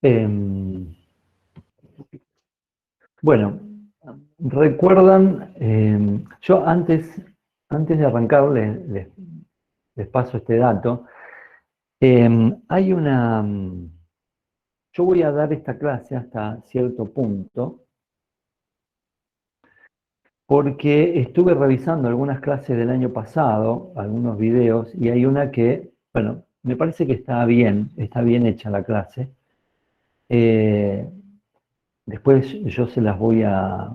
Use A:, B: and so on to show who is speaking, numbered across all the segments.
A: Em, bueno, recuerdan, yo antes de arrancar les paso este dato. Hay yo voy a dar esta clase hasta cierto punto porque estuve revisando algunas clases del año pasado, algunos videos, y hay una que, bueno, me parece que está bien hecha la clase. Eh, Después yo se las voy a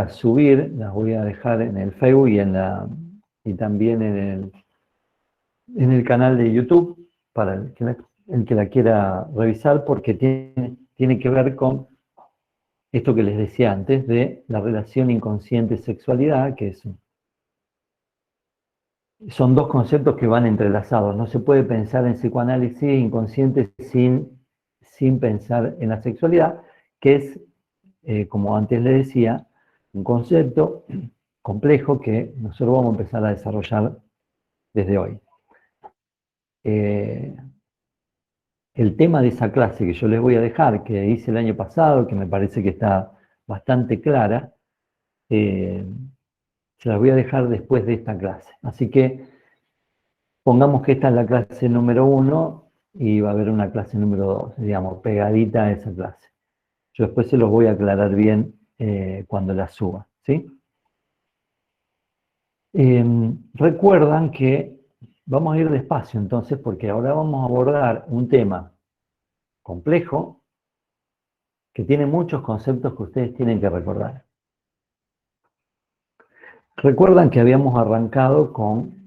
A: subir, las voy a dejar en el Facebook y también en el canal de YouTube para el que la quiera revisar, porque tiene que ver con esto que les decía antes de la relación inconsciente-sexualidad, son dos conceptos que van entrelazados. No se puede pensar en psicoanálisis inconsciente sin pensar en la sexualidad, que es, como antes le decía, un concepto complejo que nosotros vamos a empezar a desarrollar desde hoy. Eh, el tema de esa clase que yo les voy a dejar, que hice el año pasado, que me parece que está bastante clara, eh, se las voy a dejar después de esta clase. Así que pongamos que esta es la clase número 1 y va a haber una clase número 2, digamos, pegadita a esa clase. Yo después se los voy a aclarar bien cuando la suba, ¿sí? Recuerdan que vamos a ir despacio entonces, porque ahora vamos a abordar un tema complejo que tiene muchos conceptos que ustedes tienen que recordar. Recuerdan que habíamos arrancado con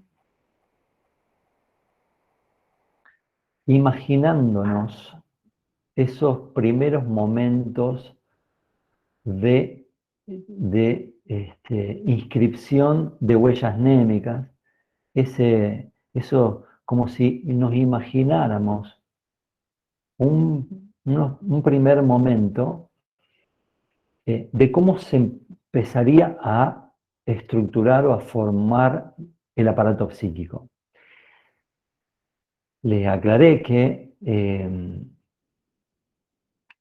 A: imaginándonos esos primeros momentos de inscripción de huellas némicas, eso como si nos imagináramos un primer momento de cómo se empezaría a estructurar o a formar el aparato psíquico. Les aclaré que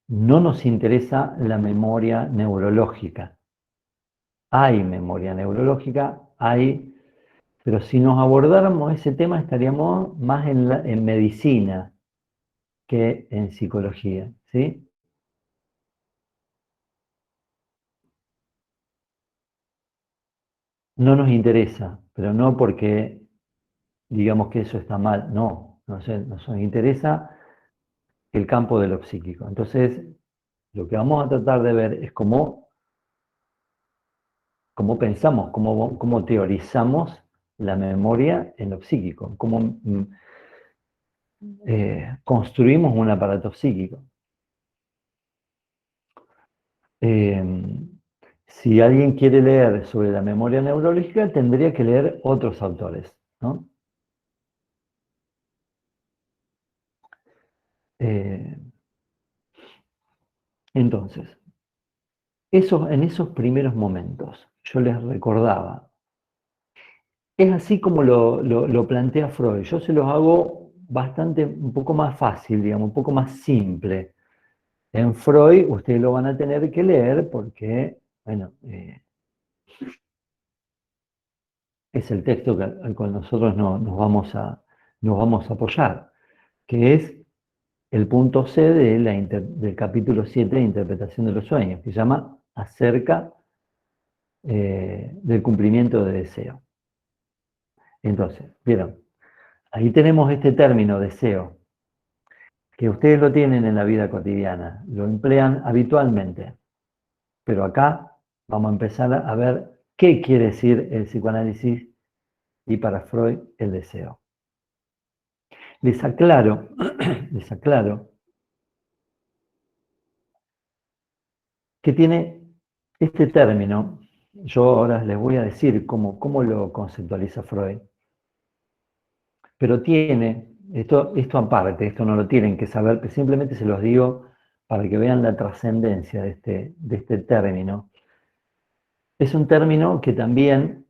A: no nos interesa la memoria neurológica. Hay memoria neurológica, pero si nos abordáramos ese tema estaríamos más en medicina que en psicología, ¿sí? No nos interesa, pero no porque digamos que eso está mal, no, nos interesa el campo de lo psíquico. Entonces, lo que vamos a tratar de ver es cómo pensamos, cómo teorizamos la memoria en lo psíquico, cómo construimos un aparato psíquico. Eh, si alguien quiere leer sobre la memoria neurológica, tendría que leer otros autores, ¿no? Eh, entonces, en esos primeros momentos, yo les recordaba, es así como lo plantea Freud. Yo se los hago un poco más fácil, digamos, un poco más simple. En Freud ustedes lo van a tener que leer porque, bueno, es el texto al cual nosotros nos vamos a apoyar, que es el punto C del capítulo 7 de Interpretación de los Sueños, que se llama Acerca del cumplimiento de deseo. Entonces, vieron, ahí tenemos este término deseo, que ustedes lo tienen en la vida cotidiana, lo emplean habitualmente, pero acá vamos a empezar a ver qué quiere decir el psicoanálisis y para Freud el deseo. Les aclaro, les aclaro que tiene este término, yo ahora les voy a decir cómo lo conceptualiza Freud, pero esto aparte, esto no lo tienen que saber, que simplemente se los digo para que vean la trascendencia de este término. Es un término que también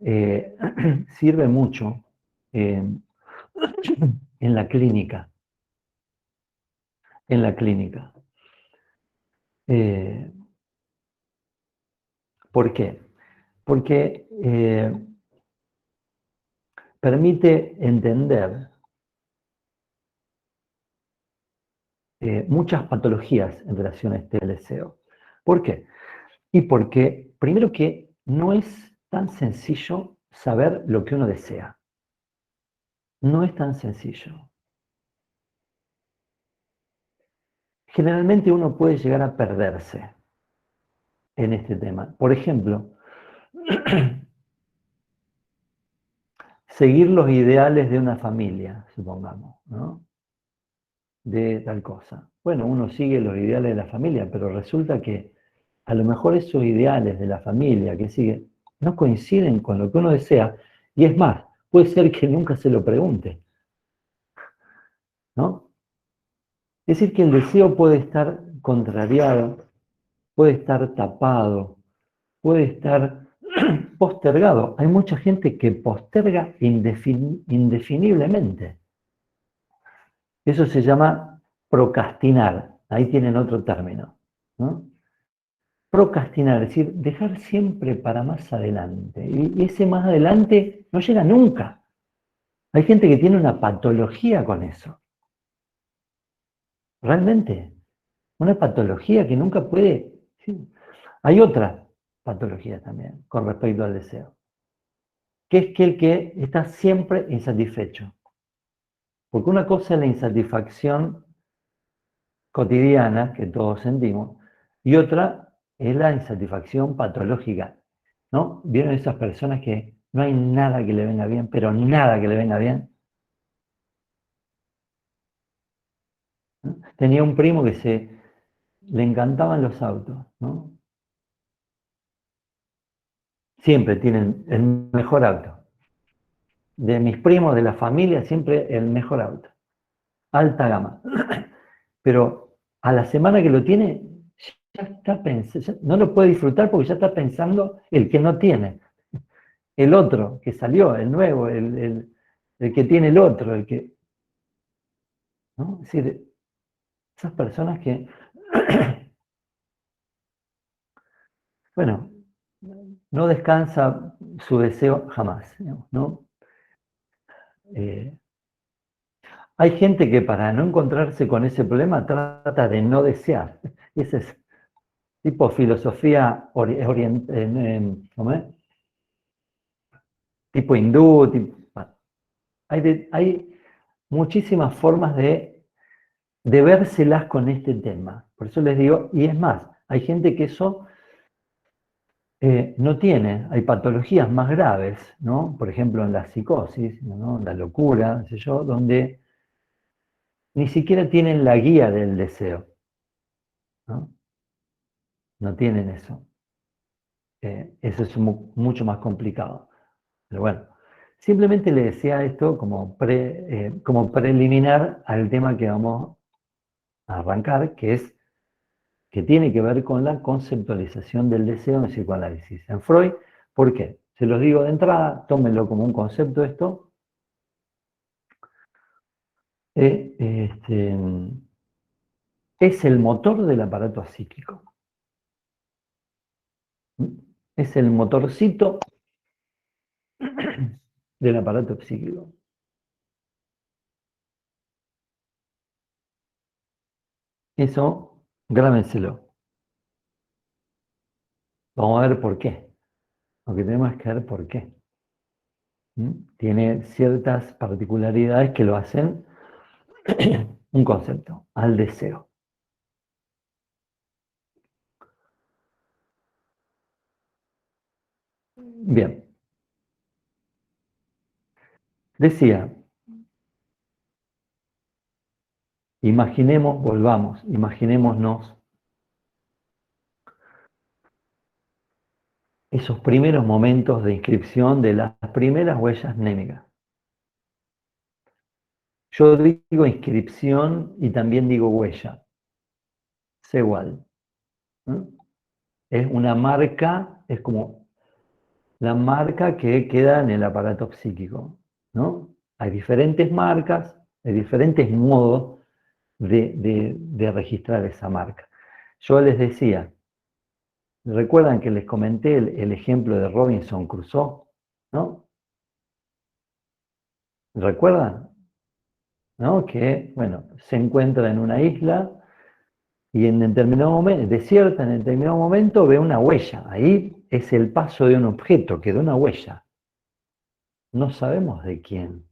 A: sirve mucho en la clínica. en la clínica. ¿Por qué? Porque permite entender muchas patologías en relación a este deseo. ¿Por qué? Y porque, primero que no es tan sencillo saber lo que uno desea. No es tan sencillo. Generalmente uno puede llegar a perderse en este tema. Por ejemplo, seguir los ideales de una familia, supongamos, ¿no? De tal cosa. Bueno, uno sigue los ideales de la familia, pero resulta que a lo mejor esos ideales de la familia que sigue no coinciden con lo que uno desea, y es más, puede ser que nunca se lo pregunte, ¿no? Es decir, que el deseo puede estar contrariado, puede estar tapado, puede estar postergado. Hay mucha gente que posterga indefiniblemente. Eso se llama procrastinar. Ahí tienen otro término, ¿no? Procrastinar, es decir, dejar siempre para más adelante. Y ese más adelante no llega nunca. Hay gente que tiene una patología con eso. Realmente, una patología que nunca puede... ¿sí? Hay otra patología también con respecto al deseo, que es que el que está siempre insatisfecho. Porque una cosa es la insatisfacción cotidiana que todos sentimos, y otra es la insatisfacción patológica, ¿no? ¿Vieron esas personas que no hay nada que le venga bien, pero nada que le venga bien? ¿No? Tenía un primo que le encantaban los autos, ¿no? Siempre tienen el mejor auto. De mis primos, de la familia, siempre el mejor auto. Alta gama. Pero a la semana que lo tiene, ya está pensando, no lo puede disfrutar porque ya está pensando el que no tiene. El otro que salió, el nuevo, el que tiene el otro, el que... ¿no? Es decir, esas personas que, bueno, no descansa su deseo jamás, ¿no? Eh, hay gente que para no encontrarse con ese problema trata de no desear. Ese es tipo filosofía ¿cómo es? Tipo hindú. Hay muchísimas formas de vérselas con este tema. Por eso les digo, y es más, hay gente que eso no tiene, hay patologías más graves, ¿no? Por ejemplo, en la psicosis, ¿no? La locura, no sé yo, donde ni siquiera tienen la guía del deseo, ¿no? No tienen eso. Eso es mucho más complicado. Pero bueno, simplemente le decía esto como preliminar al tema que vamos a arrancar, que tiene que ver con la conceptualización del deseo en psicoanálisis. En Freud, ¿por qué? Se los digo de entrada, tómenlo como un concepto esto. Este, es el motor del aparato psíquico. Es el motorcito del aparato psíquico. Eso, grábenselo. Vamos a ver por qué. Lo que tenemos que ver por qué. Tiene ciertas particularidades que lo hacen un concepto, al deseo. Bien, decía, imaginémonos esos primeros momentos de inscripción de las primeras huellas némicas. Yo digo inscripción y también digo huella. Es igual. ¿No? Es una marca, es como la marca que queda en el aparato psíquico, ¿no? Hay diferentes marcas, hay diferentes modos de registrar esa marca. Yo les decía, ¿recuerdan que les comenté el ejemplo de Robinson Crusoe? ¿No? ¿Recuerdan? ¿No? Que, bueno, se encuentra en una isla y en determinado momento, desierta, en determinado momento ve una huella. Ahí es el paso de un objeto, quedó una huella. No sabemos de quién.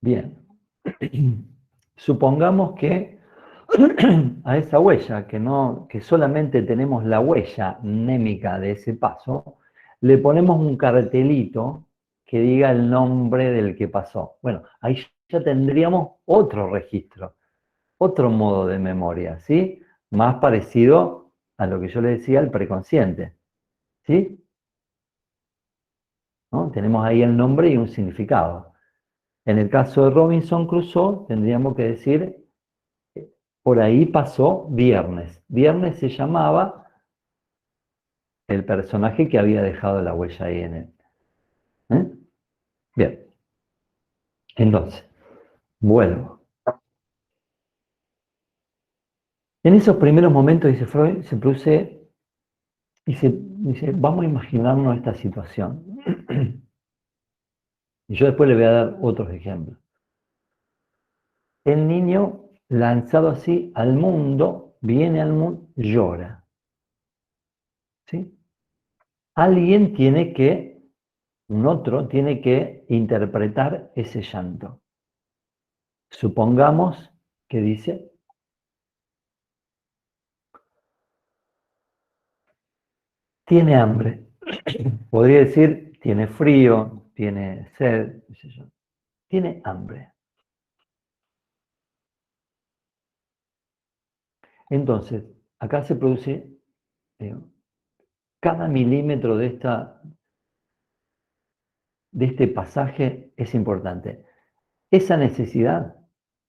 A: Bien. Supongamos que a esa huella, que solamente tenemos la huella mnémica de ese paso, le ponemos un cartelito que diga el nombre del que pasó. Bueno, ahí ya tendríamos otro registro, otro modo de memoria, ¿sí? Más parecido a lo que yo le decía, el preconsciente, ¿sí? ¿No? Tenemos ahí el nombre y un significado. En el caso de Robinson Crusoe, tendríamos que decir, por ahí pasó Viernes. Viernes se llamaba el personaje que había dejado la huella ahí en él. ¿Eh? Bien, entonces, vuelvo. En esos primeros momentos, dice Freud, se produce, dice, vamos a imaginarnos esta situación. Y yo después le voy a dar otros ejemplos. El niño lanzado así al mundo, viene al mundo, llora. ¿Sí? Alguien tiene que, un otro tiene que interpretar ese llanto. Supongamos que dice, tiene hambre. Podría decir, tiene frío, tiene sed, qué sé yo. Tiene hambre. Entonces, acá se produce cada milímetro de este pasaje es importante. Esa necesidad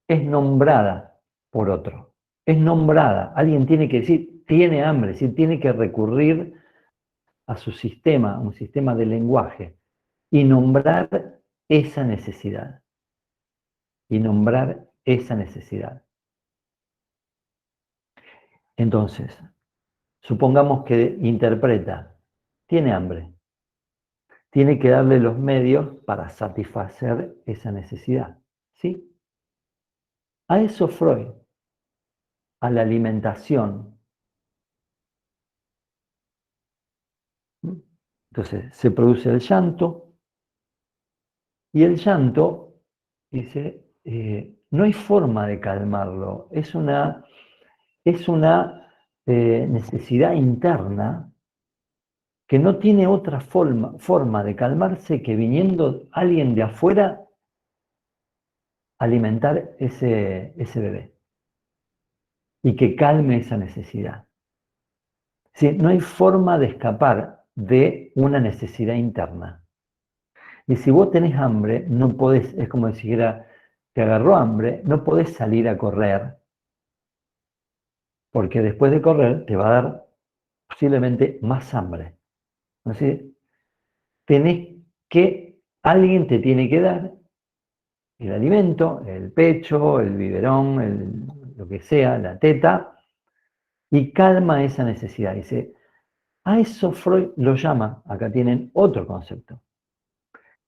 A: es nombrada por otro. Es nombrada. Alguien tiene que decir, tiene hambre, sí, tiene que recurrir a su sistema, un sistema de lenguaje, y nombrar esa necesidad. Y nombrar esa necesidad. Entonces, supongamos que interpreta, tiene hambre, tiene que darle los medios para satisfacer esa necesidad. ¿Sí? A eso Freud, a la alimentación. Entonces, se produce el llanto, y el llanto, dice, no hay forma de calmarlo, es una necesidad interna que no tiene otra forma de calmarse que viniendo alguien de afuera a alimentar ese bebé y que calme esa necesidad. ¿Sí? No hay forma de escapar de una necesidad interna. Y si vos tenés hambre, no podés, es como si te agarró hambre, no podés salir a correr, porque después de correr te va a dar posiblemente más hambre. Entonces, alguien te tiene que dar el alimento, el pecho, el biberón, lo que sea, la teta, y calma esa necesidad. Dice, a eso Freud lo llama, acá tienen otro concepto,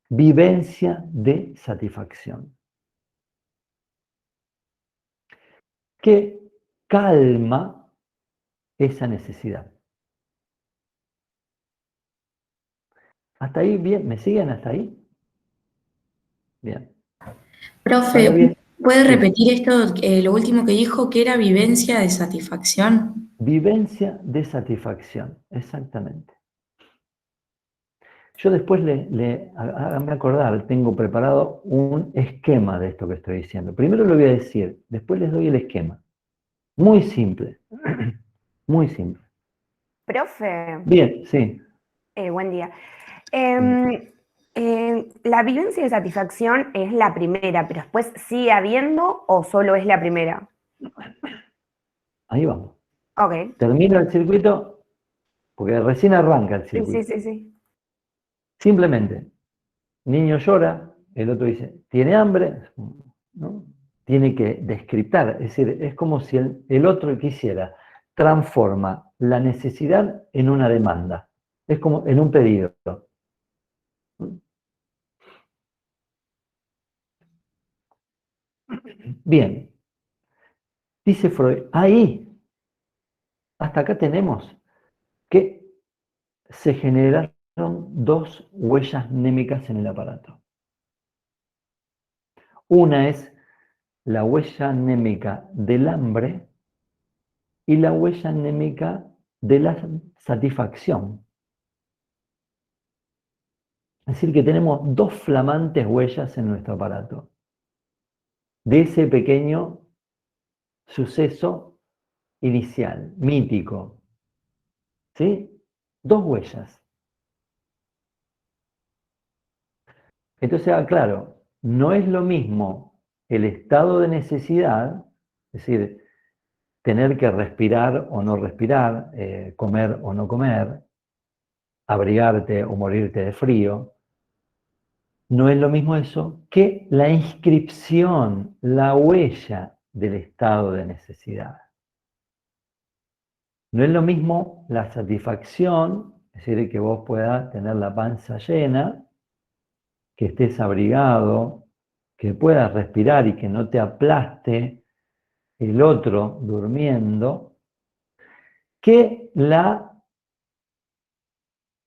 A: vivencia de satisfacción, que calma esa necesidad. ¿Hasta ahí bien? ¿Me siguen hasta ahí? Bien. Ahora
B: Profe,
A: bien,
B: ¿puede
A: sí.
B: repetir esto, lo último que dijo, que era vivencia de satisfacción?
A: Vivencia de satisfacción, exactamente. Yo después háganme acordar, tengo preparado un esquema de esto que estoy diciendo. Primero lo voy a decir, después les doy el esquema. Muy simple, muy simple.
C: Profe,
A: Bien, sí.
C: buen día. La vivencia de satisfacción es la primera, pero después sigue habiendo o solo es la primera.
A: Ahí vamos.
C: Ok.
A: Termino el circuito, porque recién arranca el
C: Sí, sí,
A: circuito.
C: sí, sí.
A: Simplemente, niño llora, el otro dice, ¿tiene hambre? ¿No? Tiene que descriptar, es decir, es como si el otro quisiera, transforma la necesidad en una demanda, es como en un pedido. Bien, dice Freud, ahí, hasta acá tenemos que se generaron dos huellas némicas en el aparato. Una es la huella anémica del hambre y la huella anémica de la satisfacción. Es decir, que tenemos dos flamantes huellas en nuestro aparato de ese pequeño suceso inicial, mítico. ¿Sí? Dos huellas. Entonces, claro, no es lo mismo el estado de necesidad, es decir, tener que respirar o no respirar, comer o no comer, abrigarte o morirte de frío, no es lo mismo eso que la inscripción, la huella del estado de necesidad. No es lo mismo la satisfacción, es decir, que vos puedas tener la panza llena, que estés abrigado, que puedas respirar y que no te aplaste el otro durmiendo, que no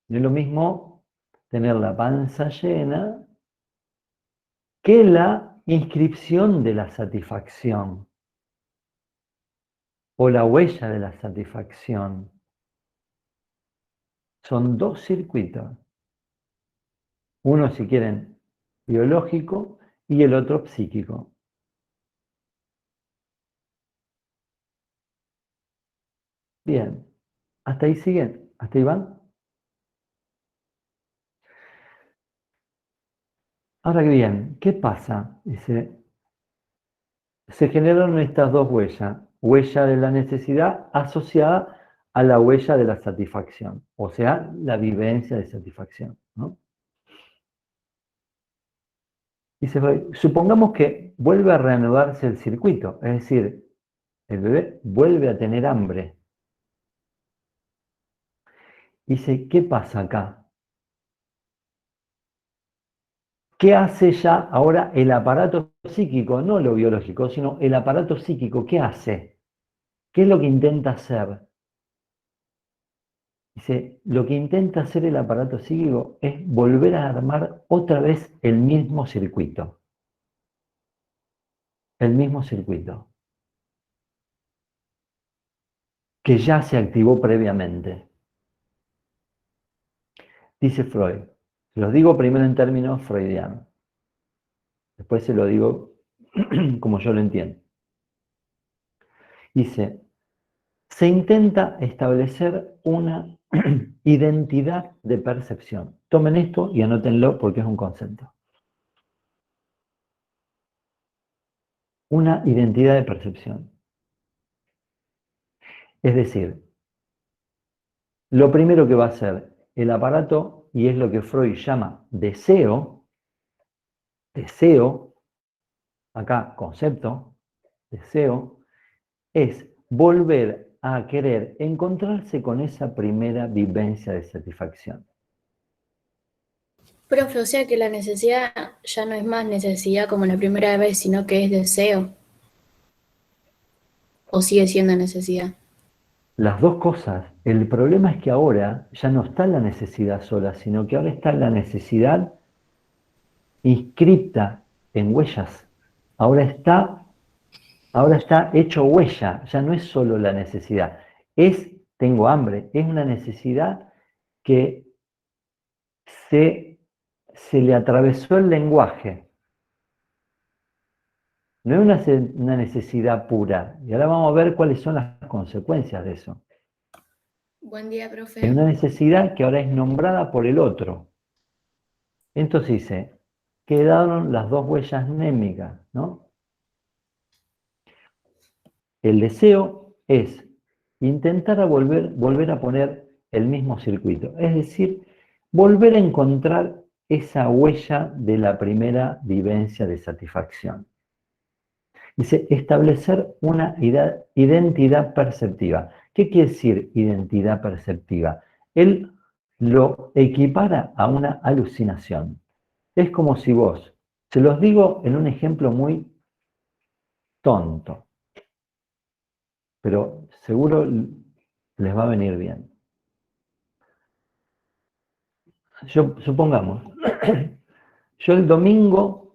A: es lo mismo tener la panza llena que la inscripción de la satisfacción o la huella de la satisfacción. Son dos circuitos. Uno, si quieren, biológico y el otro psíquico. Bien, hasta ahí siguen, hasta ahí van. Ahora bien, ¿qué pasa? Dice, se generaron estas dos huellas, huella de la necesidad asociada a la huella de la satisfacción, o sea, la vivencia de satisfacción, ¿no? Dice, supongamos que vuelve a reanudarse el circuito, es decir, el bebé vuelve a tener hambre. Dice, ¿qué pasa acá? ¿Qué hace ya ahora el aparato psíquico? No lo biológico, sino el aparato psíquico. ¿Qué hace? ¿Qué es lo que intenta hacer? Dice, lo que intenta hacer el aparato psíquico es volver a armar otra vez el mismo circuito. El mismo circuito. Que ya se activó previamente. Dice Freud. Se los digo primero en términos freudianos. Después se lo digo como yo lo entiendo. Dice, se intenta establecer una identidad de percepción. Tomen esto y anótenlo porque es un concepto. Una identidad de percepción. Es decir, lo primero que va a hacer el aparato, y es lo que Freud llama deseo, acá concepto, deseo, es volver a querer encontrarse con esa primera vivencia de satisfacción.
B: Profe, o sea que la necesidad ya no es más necesidad como la primera vez, sino que es deseo. ¿O sigue siendo necesidad?
A: Las dos cosas. El problema es que ahora ya no está la necesidad sola, sino que ahora está la necesidad inscripta en huellas. Ahora está hecho huella, ya no es solo la necesidad. Tengo hambre, es una necesidad que se le atravesó el lenguaje. No es una necesidad pura. Y ahora vamos a ver cuáles son las consecuencias de eso.
B: Buen día,
A: Es
B: profe.
A: una necesidad que ahora es nombrada por el otro. Entonces dice, quedaron las dos huellas némicas, ¿no? El deseo es intentar volver a poner el mismo circuito. Es decir, volver a encontrar esa huella de la primera vivencia de satisfacción. Dice, establecer una identidad perceptiva. ¿Qué quiere decir identidad perceptiva? Él lo equipara a una alucinación. Es como si vos, se los digo en un ejemplo muy tonto, pero seguro les va a venir bien. Supongamos, yo el domingo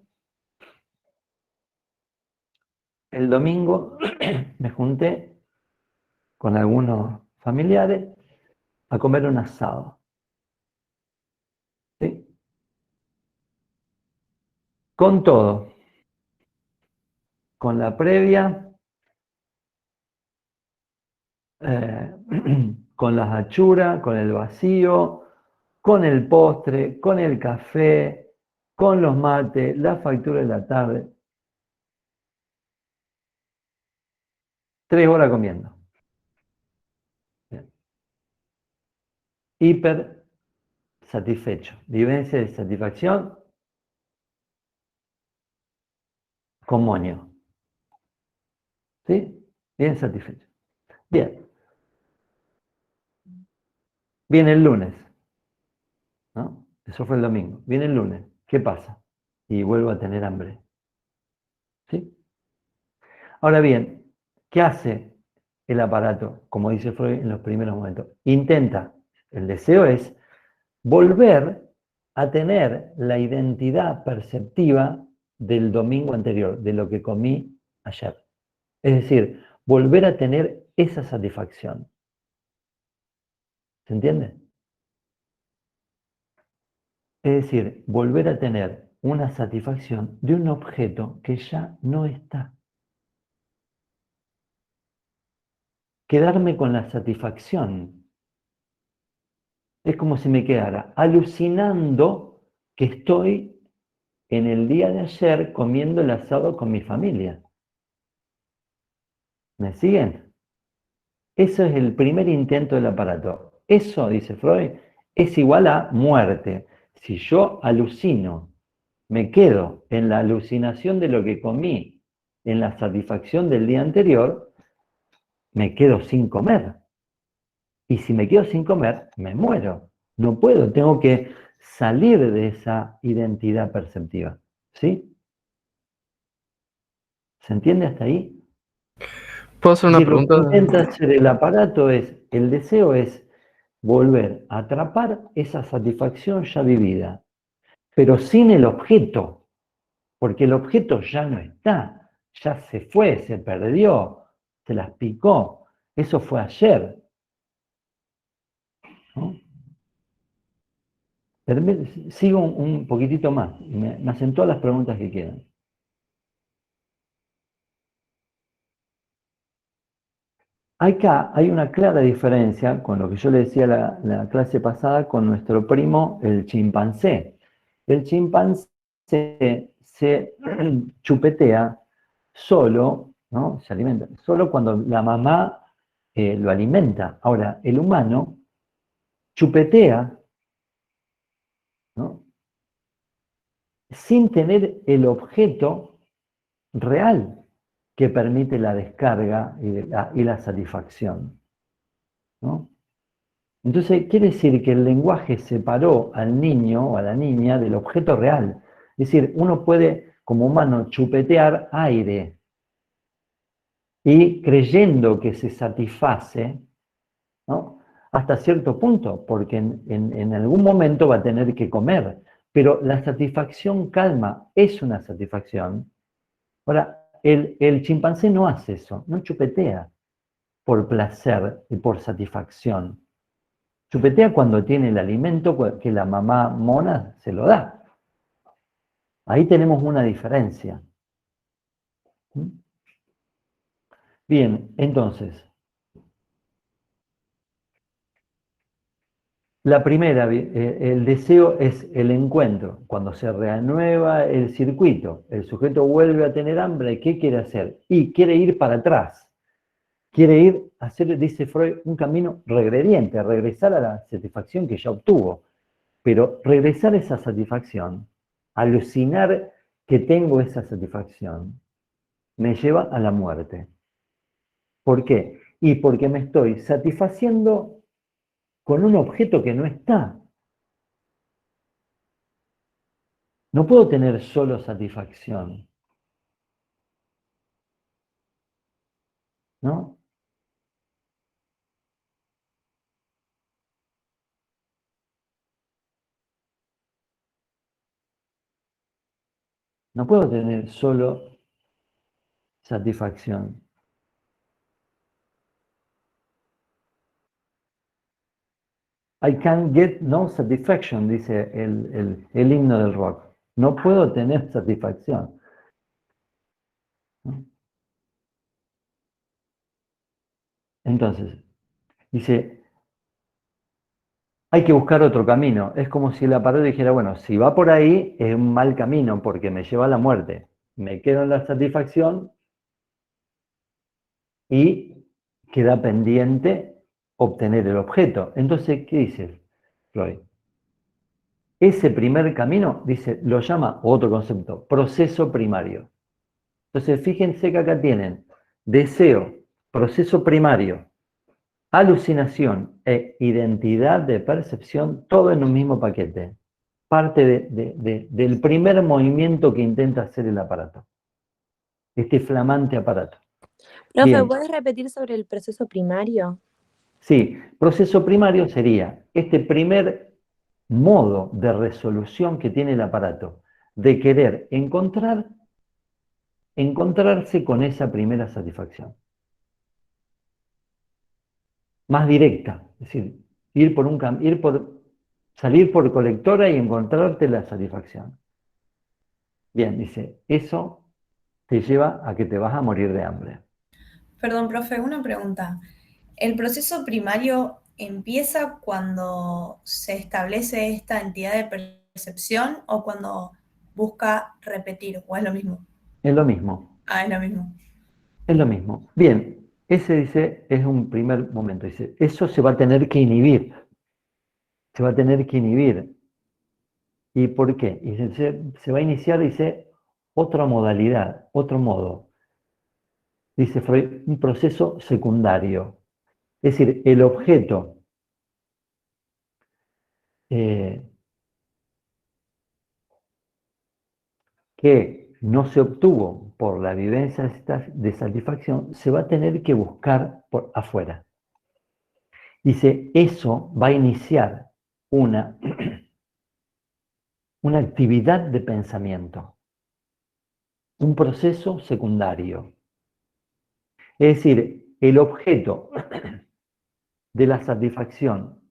A: me junté con algunos familiares a comer un asado. ¿Sí? Con todo, con la previa, con las achuras, con el vacío, con el postre, con el café, con los mates, la factura de la tarde. 3 horas comiendo. Bien. Hiper satisfecho. Vivencia de satisfacción con moño. ¿Sí? Bien satisfecho. Bien. Viene el lunes, ¿no? Eso fue el domingo. Viene el lunes. ¿Qué pasa? Y vuelvo a tener hambre. ¿Sí? Ahora bien, ¿qué hace el aparato? Como dice Freud en los primeros momentos. Intenta, el deseo es volver a tener la identidad perceptiva del domingo anterior, de lo que comí ayer. Es decir, volver a tener esa satisfacción. ¿Se entiende? Es decir, volver a tener una satisfacción de un objeto que ya no está. Quedarme con la satisfacción. Es como si me quedara alucinando que estoy en el día de ayer comiendo el asado con mi familia. ¿Me siguen? Eso es el primer intento del aparato. Eso, dice Freud, es igual a muerte. Si yo alucino, me quedo en la alucinación de lo que comí, en la satisfacción del día anterior, me quedo sin comer. Y si me quedo sin comer, me muero. No puedo, tengo que salir de esa identidad perceptiva. ¿Sí? ¿Se entiende hasta ahí?
D: ¿Puedo hacer
A: Es
D: una
A: decir, lo que
D: pregunta?
A: intenta hacer el aparato es, el deseo es volver a atrapar esa satisfacción ya vivida, pero sin el objeto, porque el objeto ya no está, ya se fue, se perdió, se las picó. Eso fue ayer, ¿no? Sigo un poquitito más, me hacen todas las preguntas que quieran. Acá hay una clara diferencia con lo que yo le decía la clase pasada con nuestro primo, el chimpancé. El chimpancé se chupetea solo, ¿no? Se alimenta, solo cuando la mamá lo alimenta. Ahora, el humano chupetea, ¿no? Sin tener el objeto real que permite la descarga y la satisfacción, ¿no? Entonces, quiere decir que el lenguaje separó al niño o a la niña del objeto real. Es decir, uno puede, como humano, chupetear aire y creyendo que se satisface, ¿no? Hasta cierto punto, porque en algún momento va a tener que comer, pero la satisfacción calma es una satisfacción. Ahora, el chimpancé no hace eso, no chupetea por placer y por satisfacción. Chupetea cuando tiene el alimento que la mamá mona se lo da. Ahí tenemos una diferencia. Bien, entonces, la primera, el deseo es el encuentro. Cuando se reanueva el circuito, el sujeto vuelve a tener hambre, ¿qué quiere hacer? Y quiere ir para atrás. Quiere ir a hacer, dice Freud, un camino regrediente, a regresar a la satisfacción que ya obtuvo. Pero regresar a esa satisfacción, alucinar que tengo esa satisfacción, me lleva a la muerte. ¿Por qué? Y porque me estoy satisfaciendo con un objeto que no está. No puedo tener solo satisfacción, ¿no? No puedo tener solo satisfacción. I can't get no satisfaction, dice el himno del rock. No puedo tener satisfacción, ¿no? Entonces, dice, hay que buscar otro camino. Es como si la pared dijera, bueno, si va por ahí es un mal camino porque me lleva a la muerte. Me quedo en la satisfacción y queda pendiente obtener el objeto. Entonces, ¿qué dice Freud? Ese primer camino, dice, lo llama otro concepto, proceso primario. Entonces, fíjense que acá tienen deseo, proceso primario, alucinación e identidad de percepción, todo en un mismo paquete. Parte del primer movimiento que intenta hacer el aparato. Este flamante aparato.
E: Profe,
A: Bien.
E: ¿puedes repetir sobre el proceso primario?
A: Sí, proceso primario sería este primer modo de resolución que tiene el aparato, de querer encontrarse con esa primera satisfacción. Más directa, es decir, salir por colectora y encontrarte la satisfacción. Bien, dice, eso te lleva a que te vas a morir de hambre.
F: Perdón, profe, una pregunta. ¿El proceso primario empieza cuando se establece esta entidad de percepción o cuando busca repetir? ¿O es lo mismo?
A: Es lo mismo.
F: Ah, es lo mismo.
A: Es lo mismo. Bien, ese dice, es un primer momento. Dice, eso se va a tener que inhibir. Se va a tener que inhibir. ¿Y por qué? Y se va a iniciar, dice, otra modalidad, otro modo. Dice Freud, un proceso secundario. Es decir, el objeto que no se obtuvo por la vivencia de satisfacción, se va a tener que buscar por afuera. Dice, eso va a iniciar una actividad de pensamiento, un proceso secundario. Es decir, el objeto de la satisfacción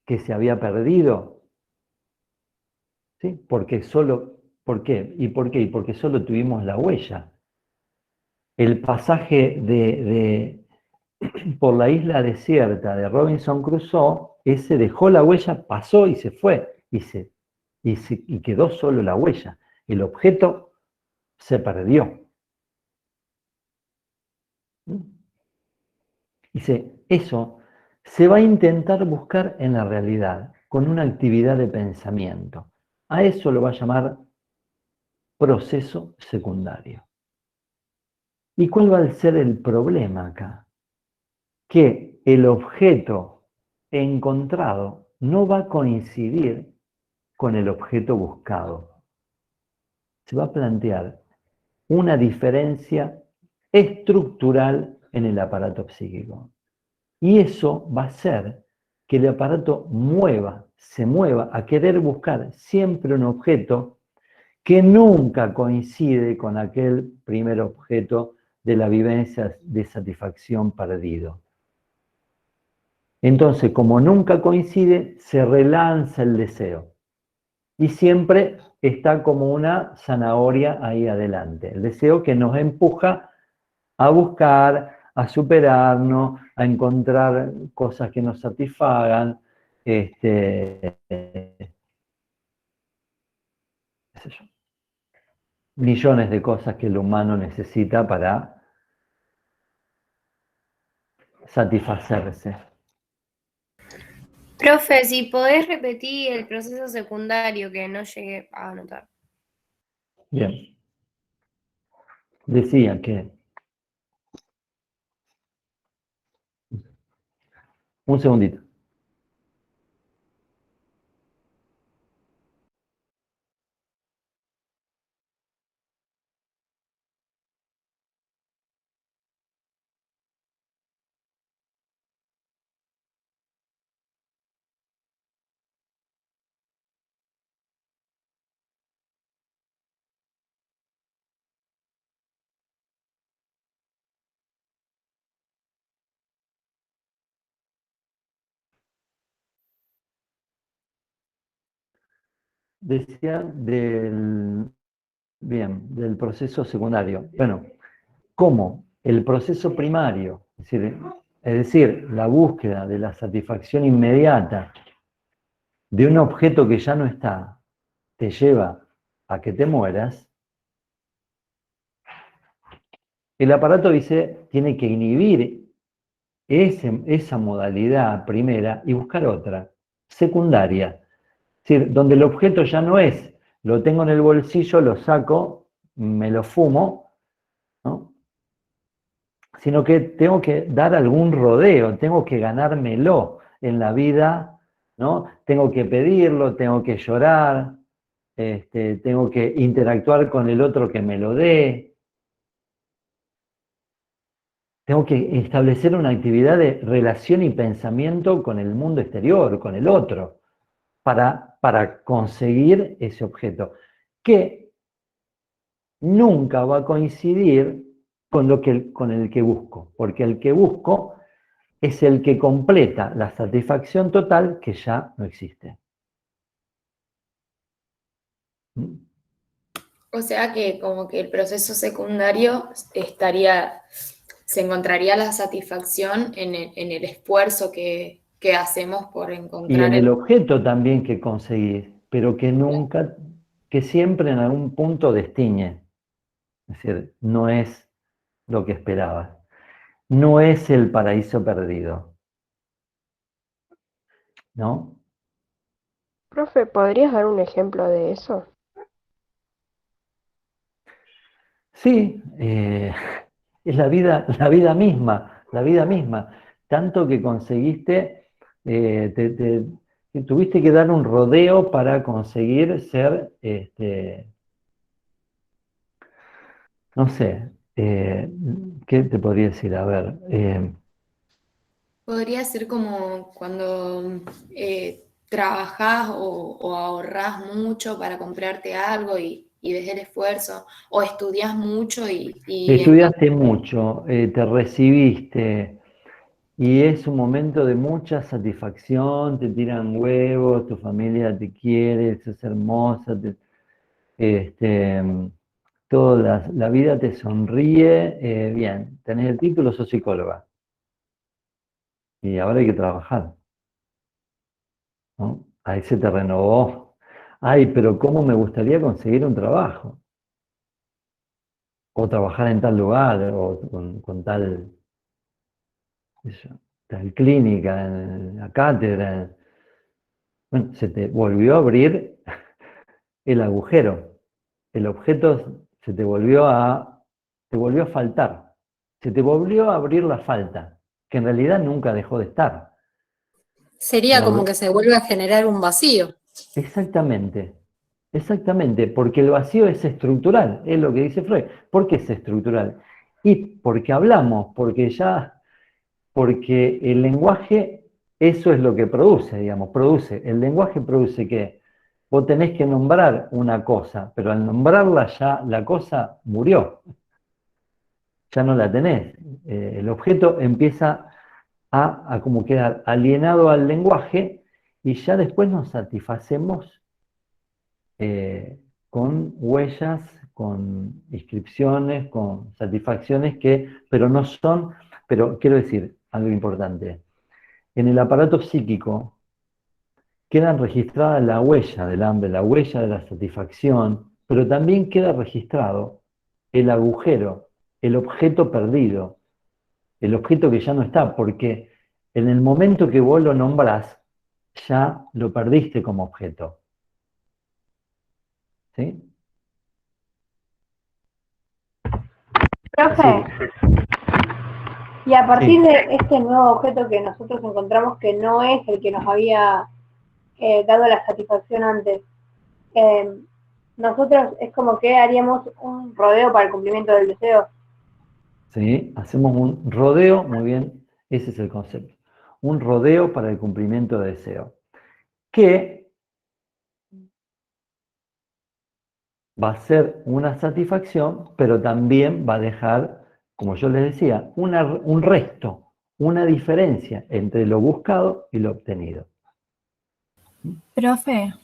A: que se había perdido, ¿sí? ¿Por qué? ¿Y por qué? Y porque solo tuvimos la huella. El pasaje por la isla desierta de Robinson Crusoe, ese dejó la huella, pasó y se fue, y quedó solo la huella. El objeto se perdió. Dice, eso se va a intentar buscar en la realidad, con una actividad de pensamiento. A eso lo va a llamar proceso secundario. ¿Y cuál va a ser el problema acá? Que el objeto encontrado no va a coincidir con el objeto buscado. Se va a plantear una diferencia estructural en el aparato psíquico. Y eso va a hacer que el aparato se mueva a querer buscar siempre un objeto que nunca coincide con aquel primer objeto de la vivencia de satisfacción perdido. Entonces, como nunca coincide, se relanza el deseo. Y siempre está como una zanahoria ahí adelante. El deseo que nos empuja a buscar, a superarnos, a encontrar cosas que nos satisfagan, qué sé yo, millones de cosas que el humano necesita para satisfacerse.
B: Profe, si podés repetir el proceso secundario que no llegué a anotar.
A: Bien, decía que, un segundito. Decía del proceso secundario. Bueno, ¿cómo? El proceso primario, es decir, la búsqueda de la satisfacción inmediata de un objeto que ya no está, te lleva a que te mueras, el aparato tiene que inhibir esa modalidad primera y buscar otra, secundaria. Es decir, donde el objeto ya no es, lo tengo en el bolsillo, lo saco, me lo fumo, ¿no? Sino que tengo que dar algún rodeo, tengo que ganármelo en la vida, ¿no? Tengo que pedirlo, tengo que llorar, tengo que interactuar con el otro que me lo dé, tengo que establecer una actividad de relación y pensamiento con el mundo exterior, con el otro, para conseguir ese objeto, que nunca va a coincidir con el que busco, porque el que busco es el que completa la satisfacción total que ya no existe.
B: O sea que como que el proceso secundario se encontraría la satisfacción en el esfuerzo que hacemos por
A: Y
B: encontrar
A: en el objeto también que conseguís, pero que nunca, que siempre en algún punto destiñe. Es decir, no es lo que esperabas. No es el paraíso perdido, ¿no?
G: Profe, ¿podrías dar un ejemplo de eso?
A: Sí, es la vida misma. Tanto que conseguiste, que tuviste que dar un rodeo para conseguir ser, no sé, ¿qué te podría decir? A ver,
B: Podría ser como cuando trabajás o ahorrás mucho para comprarte algo y ves el esfuerzo, o estudias mucho y
A: estudiaste mucho, te recibiste, y es un momento de mucha satisfacción, te tiran huevos, tu familia te quiere, sos hermosa, este, toda la vida te sonríe, bien, tenés el título, sos psicóloga, y ahora hay que trabajar, ¿no? Ahí se te renovó. Ay, pero ¿cómo me gustaría conseguir un trabajo? O trabajar en tal lugar, o con tal, qué sé yo, tal clínica, en la cátedra. Bueno, se te volvió a abrir el agujero. El objeto te volvió a faltar. Se te volvió a abrir la falta, que en realidad nunca dejó de estar.
H: Sería como que se vuelve a generar un vacío.
A: Exactamente, exactamente, porque el vacío es estructural, es lo que dice Freud. ¿Por qué es estructural? Y porque hablamos, porque el lenguaje, eso es lo que produce, digamos, el lenguaje produce que vos tenés que nombrar una cosa, pero al nombrarla ya la cosa murió, ya no la tenés. El objeto empieza a como quedar alienado al lenguaje y ya después nos satisfacemos con huellas, con inscripciones, con satisfacciones pero no son, pero quiero decir algo importante. En el aparato psíquico quedan registradas la huella del hambre, la huella de la satisfacción, pero también queda registrado el agujero, el objeto perdido, el objeto que ya no está, porque en el momento que vos lo nombrás, ya lo perdiste como objeto. ¿Sí?
I: Profe, y a partir
A: Sí.
I: de este nuevo objeto que nosotros encontramos que no es el que nos había dado la satisfacción antes, nosotros es como que haríamos un rodeo para el cumplimiento del deseo.
A: ¿Sí? Hacemos un rodeo, muy bien, ese es el concepto. Un rodeo para el cumplimiento de deseo. Que va a ser una satisfacción, pero también va a dejar, como yo les decía, un resto, una diferencia entre lo buscado y lo obtenido.
J: Profe,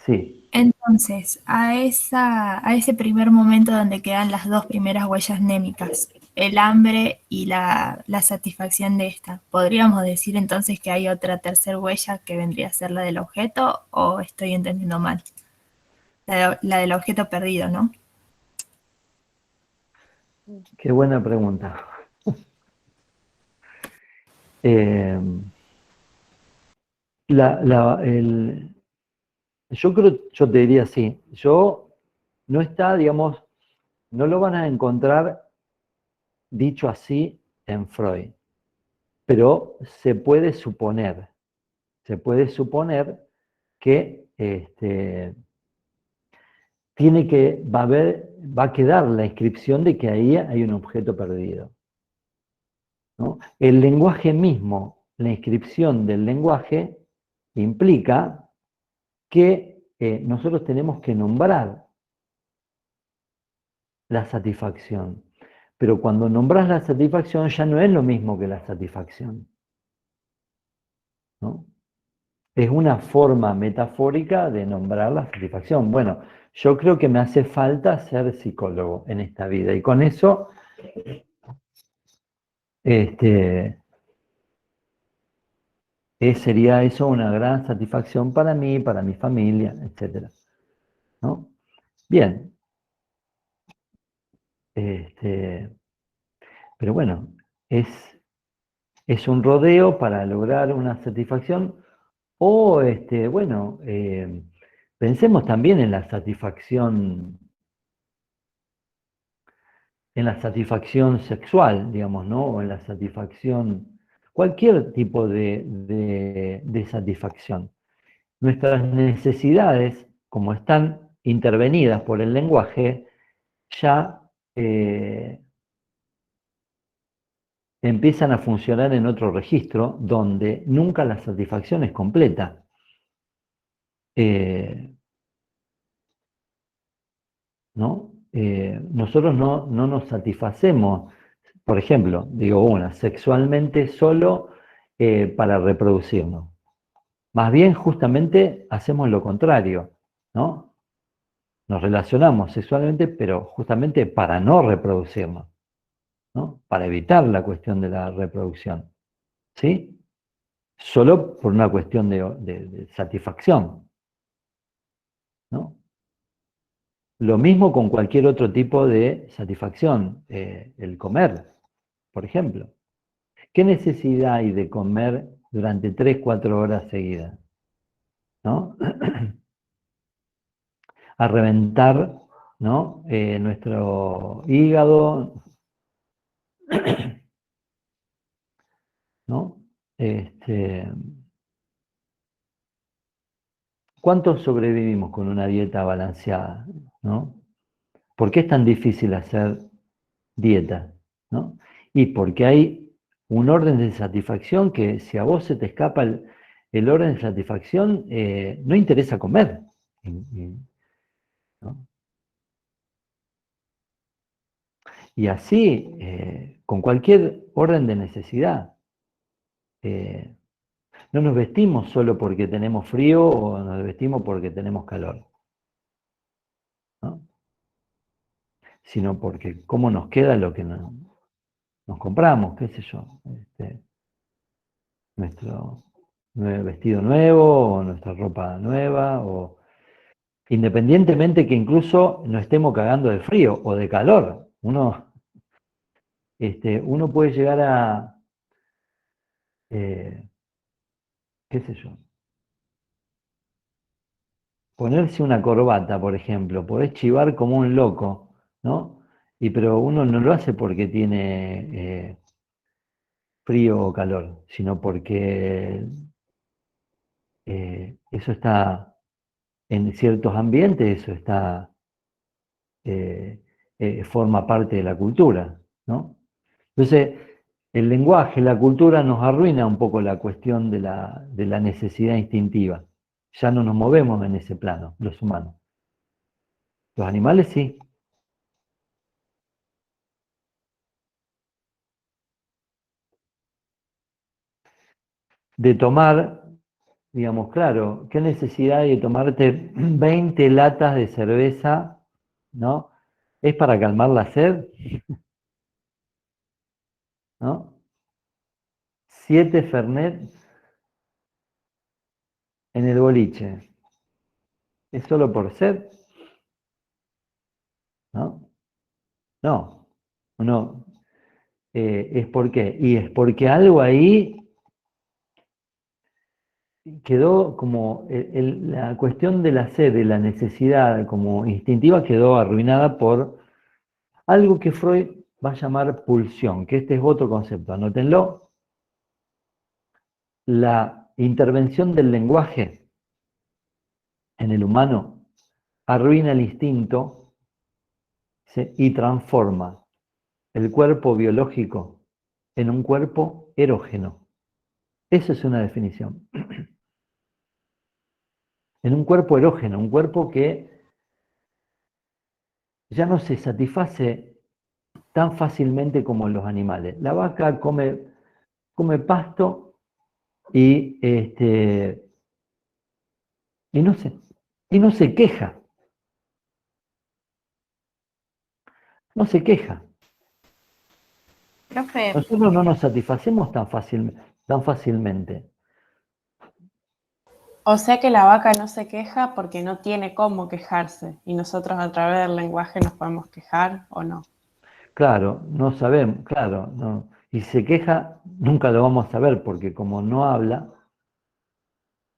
A: Sí,
J: entonces, a ese primer momento donde quedan las dos primeras huellas némicas, el hambre y la satisfacción de esta, ¿podríamos decir entonces que hay otra tercera huella que vendría a ser la del objeto o estoy entendiendo mal? La del objeto perdido, ¿no?
A: qué buena pregunta. Eh, yo creo, yo te diría así, no está, digamos, no lo van a encontrar dicho así en Freud, pero se puede suponer que va a quedar la inscripción de que ahí hay un objeto perdido, ¿no? El lenguaje mismo, la inscripción del lenguaje implica que nosotros tenemos que nombrar la satisfacción. Pero cuando nombras la satisfacción ya no es lo mismo que la satisfacción, ¿no? Es una forma metafórica de nombrar la satisfacción. Bueno, yo creo que me hace falta ser psicólogo en esta vida y con eso sería eso una gran satisfacción para mí, para mi familia, etc. ¿No? Bien. Pero bueno, es un rodeo para lograr una satisfacción o, bueno, pensemos también en la satisfacción sexual, digamos, ¿no? O en la satisfacción, cualquier tipo de satisfacción. Nuestras necesidades, como están intervenidas por el lenguaje, ya empiezan a funcionar en otro registro donde nunca la satisfacción es completa. ¿No? Nosotros no nos satisfacemos, por ejemplo, digo una, sexualmente solo para reproducirnos. Más bien, justamente, hacemos lo contrario, ¿no? Nos relacionamos sexualmente, pero justamente para no reproducirnos, ¿no? Para evitar la cuestión de la reproducción, ¿sí? Solo por una cuestión de satisfacción, ¿no? Lo mismo con cualquier otro tipo de satisfacción, el comer, por ejemplo. ¿Qué necesidad hay de comer durante 3, 4 horas seguidas? ¿No? A reventar, ¿no? Nuestro hígado, ¿no? ¿Cuántos sobrevivimos con una dieta balanceada? ¿No? ¿Por qué es tan difícil hacer dieta? ¿No? Y porque hay un orden de satisfacción que si a vos se te escapa el orden de satisfacción, no interesa comer. ¿No? Y así, con cualquier orden de necesidad. No nos vestimos solo porque tenemos frío o nos vestimos porque tenemos calor, ¿no? Sino porque cómo nos queda lo que nos compramos, qué sé yo, nuestro vestido nuevo o nuestra ropa nueva, o independientemente que incluso no estemos cagando de frío o de calor, uno puede llegar a, qué sé yo, ponerse una corbata, por ejemplo, podés chivar como un loco, ¿no? Pero uno no lo hace porque tiene frío o calor, sino porque eso está en ciertos ambientes, eso está, forma parte de la cultura, ¿no? Entonces, el lenguaje, la cultura nos arruina un poco la cuestión de la necesidad instintiva. Ya no nos movemos en ese plano, los humanos. Los animales sí. De tomar, digamos, claro, ¿qué necesidad hay de tomarte 20 latas de cerveza, ¿no? ¿Es para calmar la sed? ¿No? 7 Fernet en el boliche. ¿Es solo por sed? ¿No? No. No. ¿Es por qué? Y es porque algo ahí quedó como la cuestión de la sed, de la necesidad como instintiva, quedó arruinada por algo que Freud va a llamar pulsión, que este es otro concepto, anótenlo. La intervención del lenguaje en el humano arruina el instinto, ¿sí? Y transforma el cuerpo biológico en un cuerpo erógeno. Esa es una definición. En un cuerpo erógeno, un cuerpo que ya no se satisface tan fácilmente como los animales. La vaca come pasto y no se queja. No se queja.
K: Profe,
A: Nosotros no nos satisfacemos tan fácilmente.
K: o sea que la vaca no se queja porque no tiene cómo quejarse y nosotros a través del lenguaje nos podemos quejar o no.
A: Claro, no sabemos, claro, no. Y se queja, nunca lo vamos a saber porque como no habla,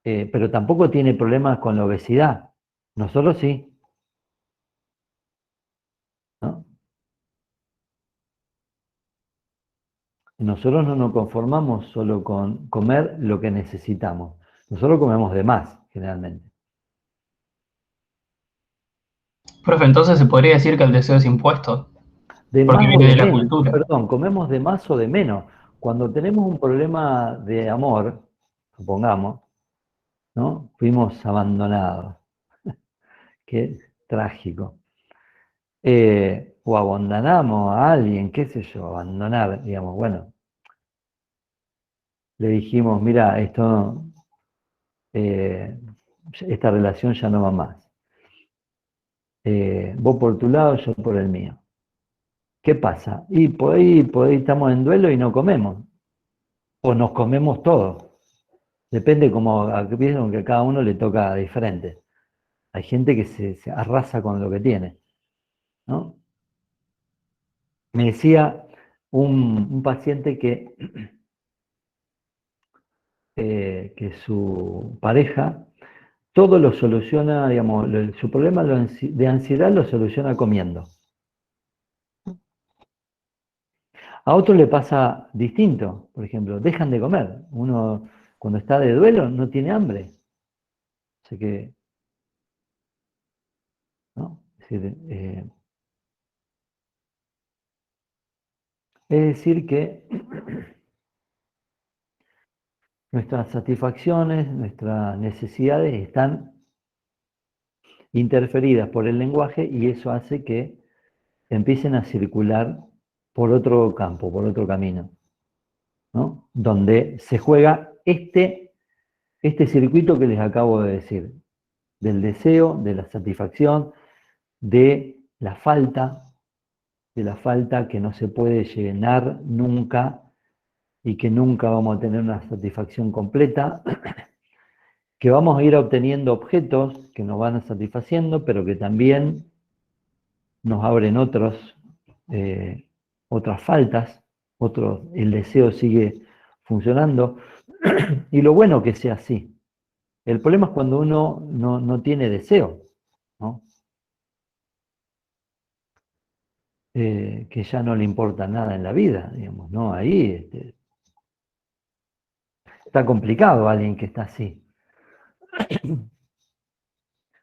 A: pero tampoco tiene problemas con la obesidad. Nosotros sí, ¿no? Nosotros no nos conformamos solo con comer lo que necesitamos. Nosotros comemos de más, generalmente.
D: Profe, entonces se podría decir que el deseo es impuesto,
A: De
D: porque
A: más o
D: viene
A: de
D: de la
A: menos,
D: cultura.
A: perdón, comemos de más o de menos. Cuando tenemos un problema de amor, supongamos, ¿no? Fuimos abandonados. Qué trágico. O abandonamos a alguien, qué sé yo, abandonar, digamos, bueno. Le dijimos, mira, esta relación ya no va más. Vos por tu lado, yo por el mío. ¿Qué pasa? Y por ahí estamos en duelo y no comemos. O nos comemos todos. Depende como vieron que a cada uno le toca diferente. Hay gente que se arrasa con lo que tiene, ¿no? Me decía un paciente que su pareja todo lo soluciona, digamos, su problema de ansiedad lo soluciona comiendo. A otro le pasa distinto, por ejemplo, dejan de comer. Uno cuando está de duelo no tiene hambre. Así que, ¿no? Es decir que nuestras satisfacciones, nuestras necesidades están interferidas por el lenguaje y eso hace que empiecen a circular por otro campo, por otro camino, ¿no? Donde se juega este circuito que les acabo de decir, del deseo, de la satisfacción, de la falta que no se puede llenar nunca y que nunca vamos a tener una satisfacción completa, que vamos a ir obteniendo objetos que nos van satisfaciendo, pero que también nos abren otras faltas, el deseo sigue funcionando, y lo bueno que sea así, El problema es cuando uno no tiene deseo, ¿no? Que ya no le importa nada en la vida, digamos, ¿no? Ahí está complicado alguien que está así.